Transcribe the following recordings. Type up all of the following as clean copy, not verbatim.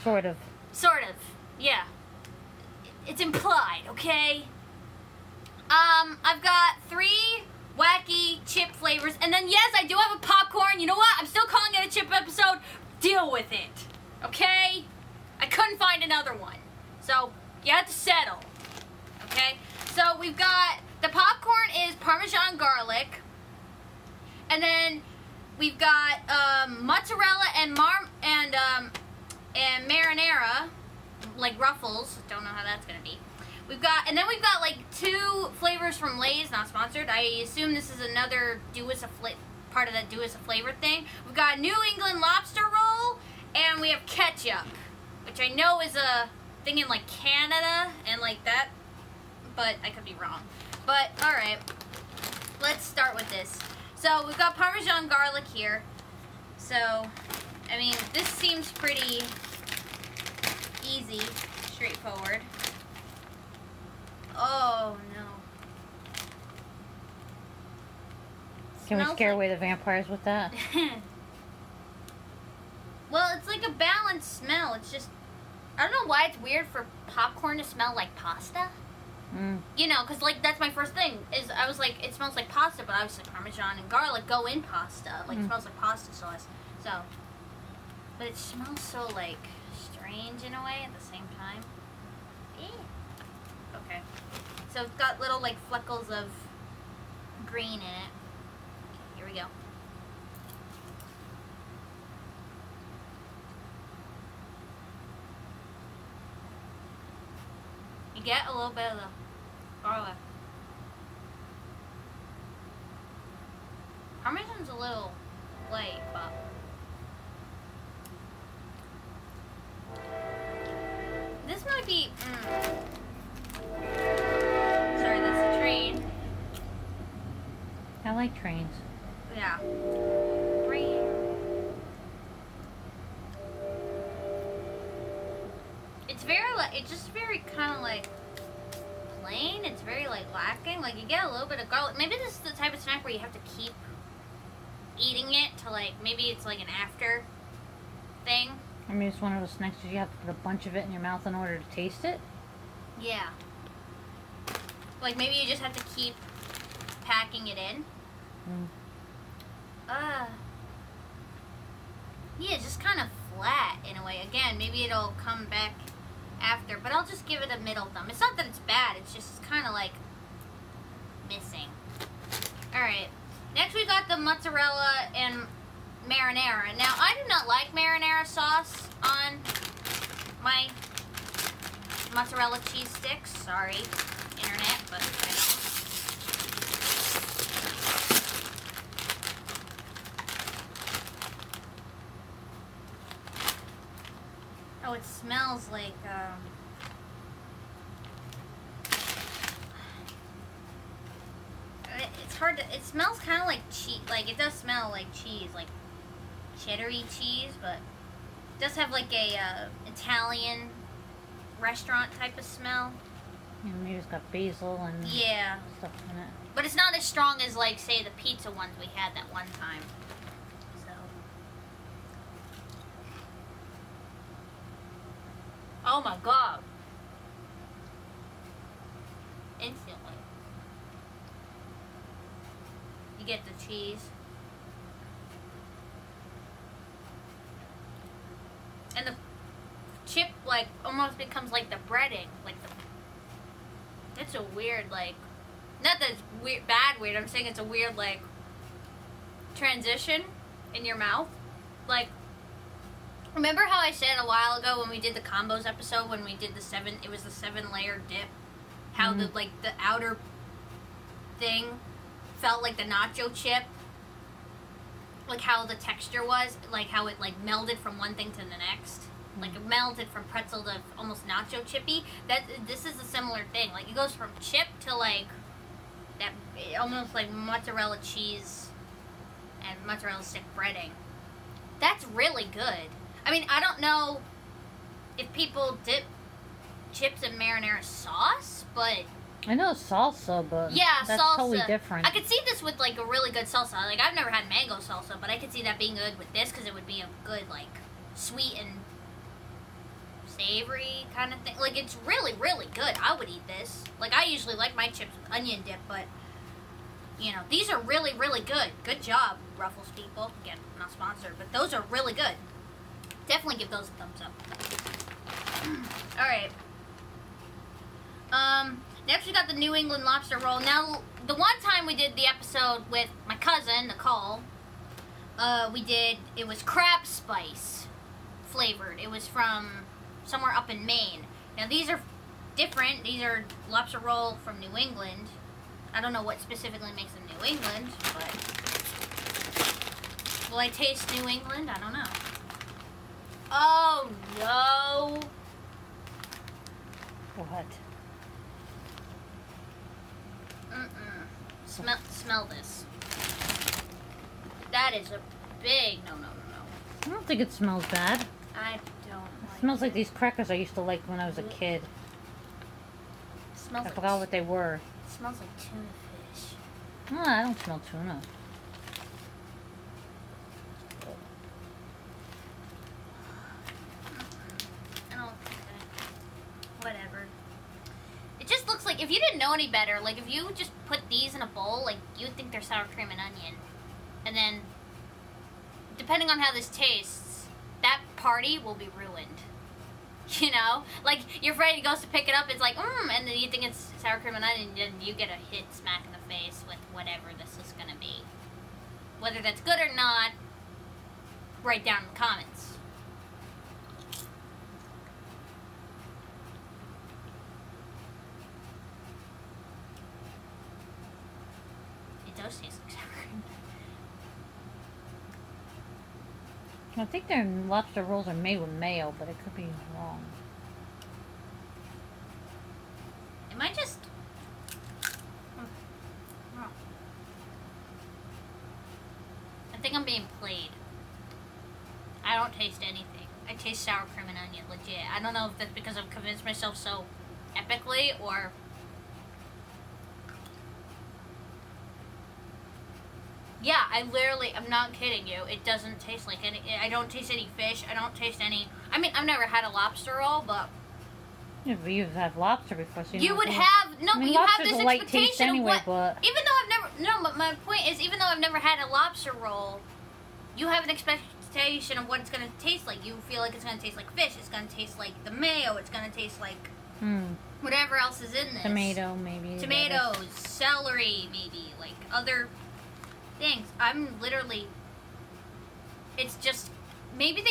Sort of. Sort of. Yeah. It's implied, okay? I've got 3 wacky chip flavors, and then yes, I do have a popcorn. You know what? I'm still calling it a chip episode. Deal with it, okay? I couldn't find another one, so you have to settle, okay? So we've got the popcorn is Parmesan garlic, and then we've got mozzarella and marinara, like Ruffles. Don't know how that's gonna be. We've got like 2 flavors from Lay's, not sponsored. I assume this is another part of that do as a flavor thing. We've got New England lobster roll, and we have ketchup, which I know is a thing in like Canada and like that, but I could be wrong. But all right, let's start with this. So we've got Parmesan garlic here. So, I mean, this seems pretty easy, straightforward. Oh no. Can we scare away the vampires with that? Well, it's like a balanced smell. It's just, I don't know why it's weird for popcorn to smell like pasta. You know, because like that's my first thing is I was like, it smells like pasta, but obviously Parmesan and garlic go in pasta. Like it smells like pasta sauce. So, but it smells so like strange in a way at the same time. Okay. So it's got little like fleckles of green in it. Okay, here we go. You get a little bit of the garlic. Parmesan's a little light, but this might be. Sorry, that's a train. I like trains. Yeah. Train. It's very like, it's just very kind of like plain. It's very like lacking. Like you get a little bit of garlic. Maybe this is the type of snack where you have to keep eating it to like, maybe it's like an after thing. I mean, it's one of those snacks that you have to put a bunch of it in your mouth in order to taste it. Yeah. Like maybe you just have to keep packing it in. Yeah, it's just kind of flat in a way. Again, maybe it'll come back after, but I'll just give it a middle thumb. It's not that it's bad, it's just kind of like missing. Alright, next we got the mozzarella and marinara. Now, I do not like marinara sauce on my mozzarella cheese sticks. Sorry, internet, but I don't. Oh, it smells like, it's hard to, it smells kind of like cheese, like, it does smell like cheese, like cheddar-y cheese, but it does have like a, Italian restaurant type of smell. Yeah, maybe it's got basil and stuff in it. But it's not as strong as, like, say, the pizza ones we had that one time. So. Oh my god. Instantly. You get the cheese. And the chip, like, almost becomes like the breading. Like, it's a weird, like, not that it's weird, weird, I'm saying it's a weird, like, transition in your mouth. Like, remember how I said a while ago when we did the combos episode, when we did the 7-layer dip, how the, like, the outer thing felt like the nacho chip, like how the texture was, like how it, like, melded from one thing to the next. Like, it melted from pretzel to almost nacho chippy. This is a similar thing. Like, it goes from chip to, like, that almost like mozzarella cheese and mozzarella stick breading. That's really good. I mean, I don't know if people dip chips in marinara sauce, but I know salsa, but yeah, that's salsa. totally different. I could see this with, like, a really good salsa. Like, I've never had mango salsa, but I could see that being good with this because it would be a good, like, sweet and savory kind of thing. Like, it's really, really good. I would eat this. Like, I usually like my chips with onion dip, but, you know, these are really, really good. Good job, Ruffles people. Again, not sponsored, but those are really good. Definitely give those a thumbs up. Alright. Next we got the New England lobster roll. Now, the one time we did the episode with my cousin, Nicole, it was crab spice flavored. It was from somewhere up in Maine. Now, these are different. These are lobster roll from New England. I don't know what specifically makes them New England, but will I taste New England? I don't know. Oh, no. What? Smell this. That is a big no. I don't think it smells bad. I don't It smells like these crackers I used to like when I was a kid. Smells I forgot what they were. It smells like tuna fish. Oh, I don't smell tuna. I don't think whatever. It just looks like, if you didn't know any better, like if you just put these in a bowl, like you would think they're sour cream and onion. And then, depending on how this tastes, that party will be ruined. You know? Like, your friend goes to pick it up, it's like, and then you think it's sour cream and onion, and you get a hit smack in the face with whatever this is gonna be. Whether that's good or not, write down in the comments. It does taste like sour cream. I think their lobster rolls are made with mayo, but it could be wrong. It might just... I think I'm being played. I don't taste anything. I taste sour cream and onion, legit. I don't know if that's because I've convinced myself so epically, or... Yeah, I'm not kidding you. It doesn't taste like any, I don't taste any fish. I don't taste any, I mean, I've never had a lobster roll, but. Yeah, but you've had lobster before, so you would have, no, I mean, but you have lobster's this a light taste expectation anyway, of what, but. even though I've never, no, but my point is, even though I've never had a lobster roll, you have an expectation of what it's going to taste like. You feel like it's going to taste like fish, it's going to taste like the mayo, it's going to taste like whatever else is in this. Tomato, maybe. Tomatoes, celery, maybe, like other things. I'm literally, it's just, maybe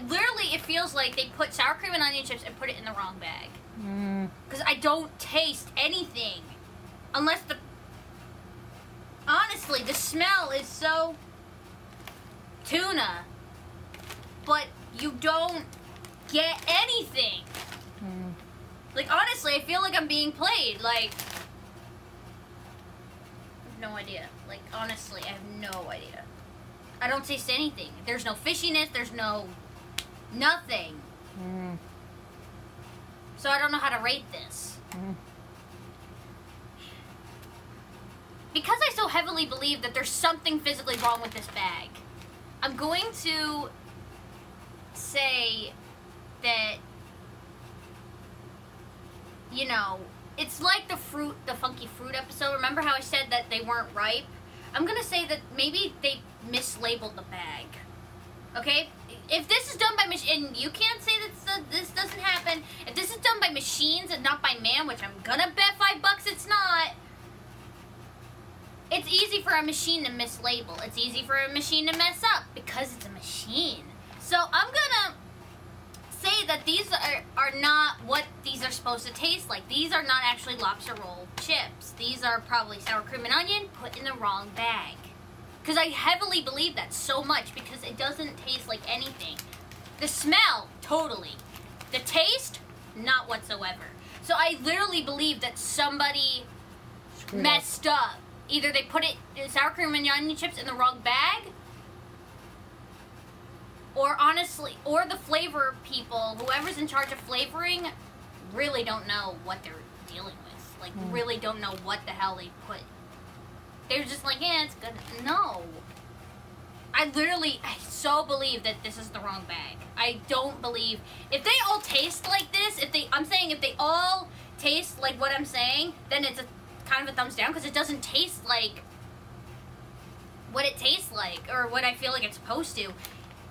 literally it feels like they put sour cream and onion chips and put it in the wrong bag. Because I don't taste anything. Unless honestly, the smell is so tuna, but you don't get anything. Like, honestly, I feel like I'm being played, like, no idea. Like, honestly, I have no idea. I don't taste anything. There's no fishiness. There's no nothing. So I don't know how to rate this. Because I so heavily believe that there's something physically wrong with this bag, I'm going to say that, you know, it's like the funky fruit episode. Remember how I said that they weren't ripe? I'm gonna say that maybe they mislabeled the bag. Okay? If this is done by machine, and you can't say that this doesn't happen. If this is done by machines and not by man, which I'm gonna bet $5 it's not, it's easy for a machine to mislabel. It's easy for a machine to mess up because it's a machine. So I'm gonna say that these are not what these are supposed to taste like. These are not actually lobster roll chips. These are probably sour cream and onion put in the wrong bag. Because I heavily believe that so much, because it doesn't taste like anything. The smell, totally. The taste, not whatsoever. So I literally believe that somebody messed up. Either they put sour cream and onion chips in the wrong bag, or honestly, or the flavor people, whoever's in charge of flavoring, really don't know what they're dealing with. Like, really don't know what the hell they put. They're just like, yeah, it's good. No. I so believe that this is the wrong bag. I don't believe, if they all taste like this, if they all taste like what I'm saying, then it's a kind of a thumbs down, because it doesn't taste like what it tastes like, or what I feel like it's supposed to.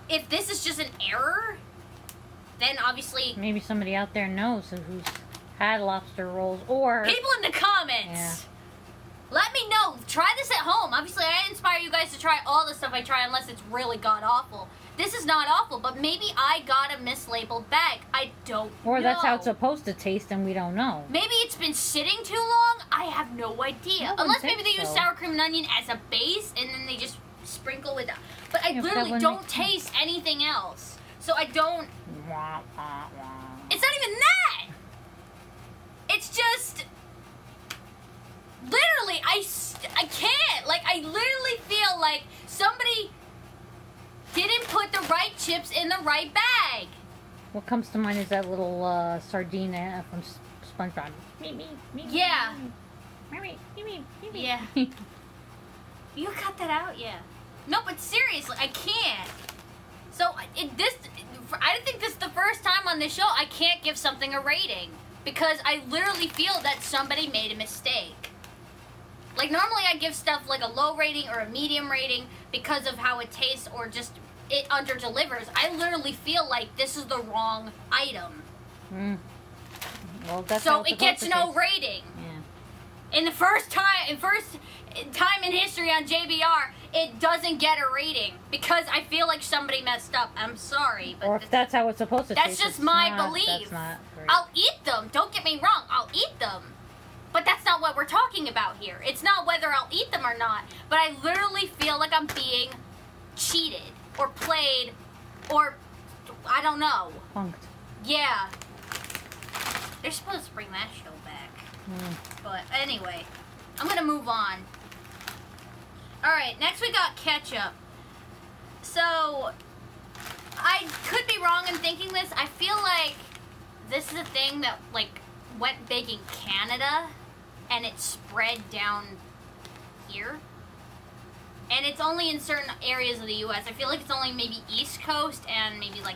If this is just an error, then obviously... Maybe somebody out there knows who's had lobster rolls, or... People in the comments! Yeah. Let me know. Try this at home. Obviously, I inspire you guys to try all the stuff I try, unless it's really god-awful. This is not awful, but maybe I got a mislabeled bag. I don't know. Or that's how it's supposed to taste, and we don't know. Maybe it's been sitting too long. I have no idea. Unless maybe they use sour cream and onion as a base, and then they just sprinkle with... But I literally don't taste anything else. So I don't... It's not even that! It's just... Literally, I can't. Like, I literally feel like somebody didn't put the right chips in the right bag. What comes to mind is that little sardine from SpongeBob. Me. Yeah. Me. Yeah. You got that out? Yeah. No, but seriously, I can't. So, I think this is the first time on this show I can't give something a rating. Because I literally feel that somebody made a mistake. Like, normally I give stuff like a low rating or a medium rating because of how it tastes or just it under-delivers. I literally feel like this is the wrong item. Well, that's so it gets no rating. Yeah. In the first time in history on JBR, it doesn't get a rating because I feel like somebody messed up. I'm sorry, but or if that's how it's supposed to taste. That's just my belief. That's not great. I'll eat them. Don't get me wrong. I'll eat them. But that's not what we're talking about here. It's not whether I'll eat them or not. But I literally feel like I'm being cheated or played or I don't know. Punked. Yeah. They're supposed to bring that show back. But anyway, I'm going to move on. Alright, next we got ketchup. So, I could be wrong in thinking this. I feel like this is a thing that, like, went big in Canada, and it spread down here. And it's only in certain areas of the U.S. I feel like it's only maybe East Coast and maybe, like,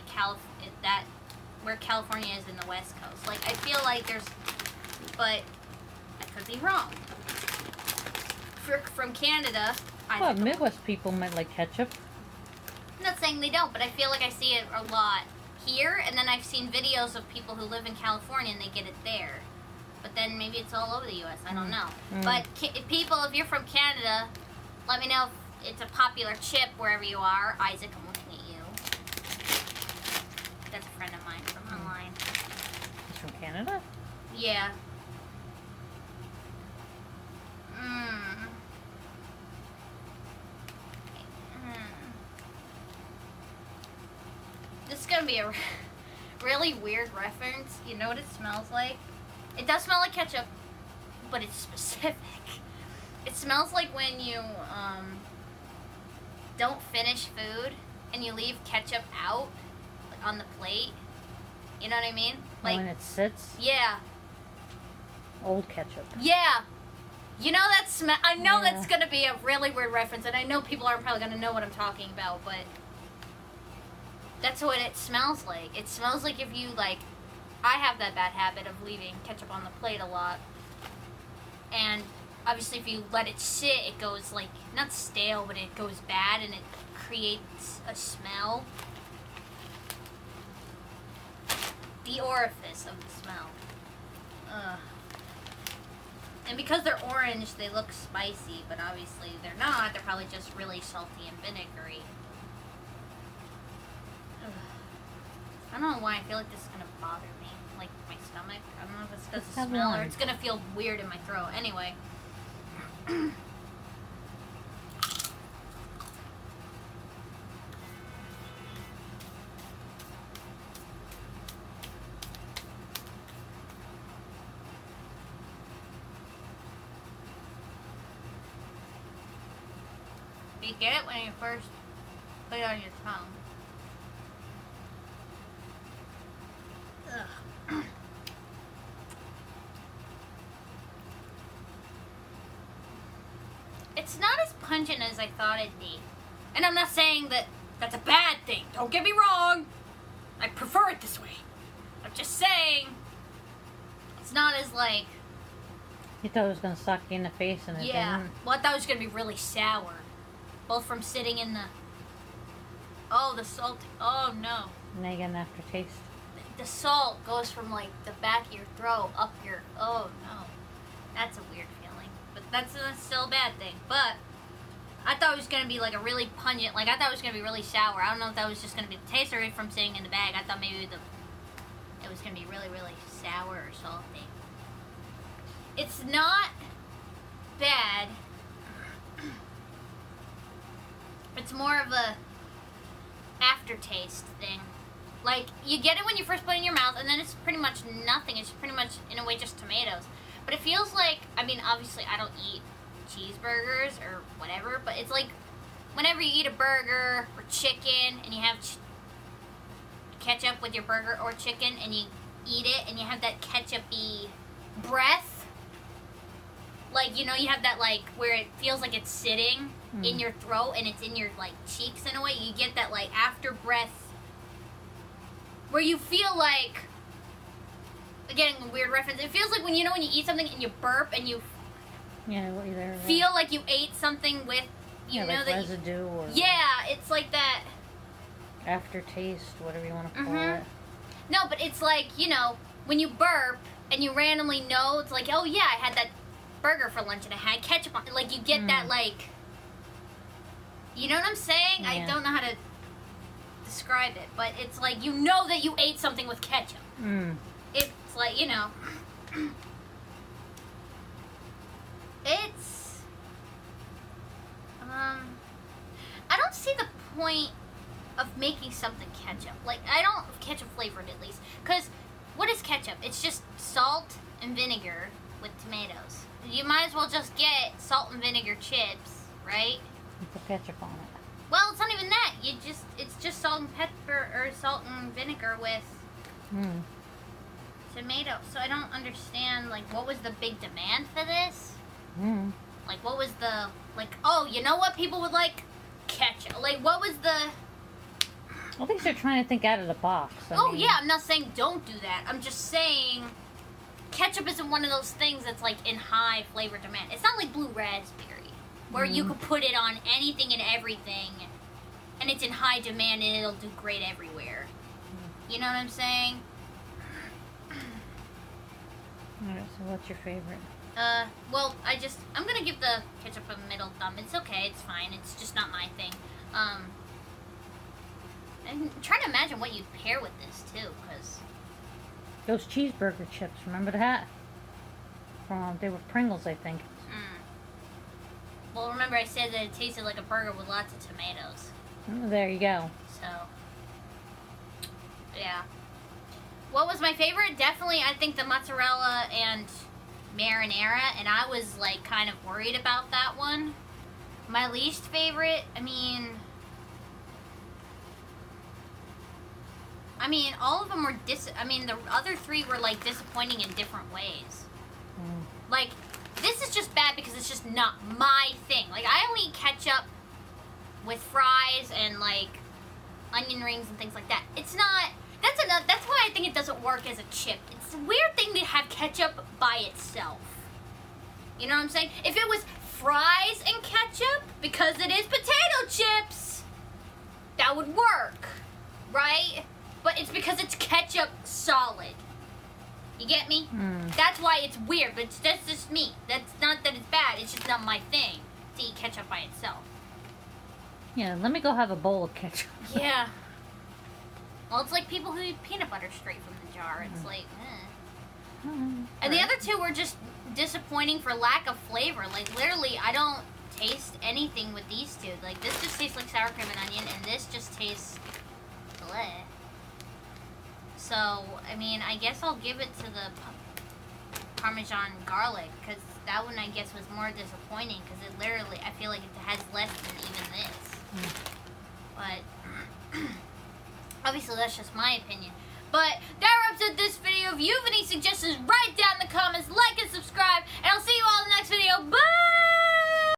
where California is in the West Coast. Like, I feel like there's... But I could be wrong. From Canada... Well, Midwest people might like ketchup. I'm not saying they don't, but I feel like I see it a lot here, and then I've seen videos of people who live in California and they get it there. But then maybe it's all over the U.S. I don't know. But people, if you're from Canada, let me know if it's a popular chip wherever you are. Isaac, I'm looking at you. That's a friend of mine from online. He's from Canada? Yeah. This is going to be a really weird reference. You know what it smells like? It does smell like ketchup, but it's specific. It smells like when you don't finish food and you leave ketchup out on the plate. You know what I mean? Like when it sits? Yeah. Old ketchup. Yeah. You know that smell? I know that's going to be a really weird reference, and I know people aren't probably going to know what I'm talking about, but that's what it smells like. It smells like if you, like, I have that bad habit of leaving ketchup on the plate a lot, and obviously if you let it sit, it goes, like, not stale, but it goes bad, and it creates a smell. The orifice of the smell. Ugh. And because they're orange, they look spicy, but obviously they're not. They're probably just really salty and vinegary. Ugh. I don't know why I feel like this is going to bother me. Like my stomach. I don't know if it's because of the smell or it's going to feel weird in my throat. Anyway. You get it when you first put it on your tongue. Ugh. It's not as pungent as I thought it'd be. And I'm not saying that that's a bad thing. Don't get me wrong. I prefer it this way. I'm just saying it's not as like... You thought it was going to suck you in the face and it didn't. Well, I thought it was going to be really sour. Both from sitting in the... Oh, the salt. Oh, no. Now you get an aftertaste. The salt goes from, like, the back of your throat up your... Oh, no. That's a weird feeling. But that's still a bad thing. But I thought it was going to be, like, a really pungent... Like, I thought it was going to be really sour. I don't know if that was just going to be the taste or if from sitting in the bag. I thought maybe it was going to be really, really sour or salty. It's not bad. It's more of a aftertaste thing. Like, you get it when you first put it in your mouth, and then it's pretty much nothing. It's pretty much, in a way, just tomatoes. But it feels like, I mean, obviously, I don't eat cheeseburgers or whatever, but it's like whenever you eat a burger or chicken, and you have ketchup with your burger or chicken, and you eat it, and you have that ketchup-y breath. Like, you know, you have that, like, where it feels like it's sitting in your throat, and it's in your, like, cheeks in a way. You get that, like, after breath where you feel like, again, a weird reference, it feels like when you eat something and you burp and you feel like you ate something with, you know, like that residue or it's like that aftertaste, whatever you want to call it. No, but it's like, you know, when you burp and you randomly know, it's like, oh yeah, I had that burger for lunch and I had ketchup on it. Like, you get that, like, you know what I'm saying? Yeah. I don't know how to describe it, but it's like, you know that you ate something with ketchup. It's like, you know, it's, I don't see the point of making something ketchup. Like, I don't, ketchup flavored at least, because what is ketchup? It's just salt and vinegar with tomatoes. You might as well just get salt and vinegar chips, right? And put ketchup on it. Well, it's not even that. It's just salt and pepper, or salt and vinegar with tomato. So I don't understand, like, what was the big demand for this? Like, what was the, like, oh, you know what people would like? Ketchup. Like, what was the... I think they're trying to think out of the box. I mean, yeah, I'm not saying don't do that. I'm just saying ketchup isn't one of those things that's, like, in high flavor demand. It's not like blue raspberry, where you could put it on anything and everything, and it's in high demand and it'll do great everywhere. You know what I'm saying? Alright, so what's your favorite? Well, I'm gonna give the ketchup a middle thumb. It's okay, it's fine. It's just not my thing. I'm trying to imagine what you'd pair with this, too, because... Those cheeseburger chips, remember that? They were Pringles, I think. Well, remember I said that it tasted like a burger with lots of tomatoes. There you go. So, yeah. What was my favorite? Definitely, I think the mozzarella and marinara, and I was, like, kind of worried about that one. My least favorite, I mean, all of them were the other three were, like, disappointing in different ways. Like, this is just bad because it's just not my thing. Like, I only eat ketchup with fries and, like, onion rings and things like that. It's not... That's why I think it doesn't work as a chip. It's a weird thing to have ketchup by itself. You know what I'm saying? If it was fries and ketchup, because it is potato chips, that would work, right? But it's because it's ketchup solid. You get me? That's why it's weird, but that's just me. That's not that it's bad, it's just not my thing to eat ketchup by itself. Yeah, let me go have a bowl of ketchup. Yeah. Well, it's like people who eat peanut butter straight from the jar. It's like, And the other two were just disappointing for lack of flavor. Like, literally, I don't taste anything with these two. Like, this just tastes like sour cream and onion, and this just tastes bleh. So, I mean, I guess I'll give it to the Parmesan garlic, because that one, I guess, was more disappointing, because it literally, I feel like it has less than even this. But, obviously, that's just my opinion. But that wraps up this video. If you have any suggestions, write down in the comments, like and subscribe, and I'll see you all in the next video. Bye!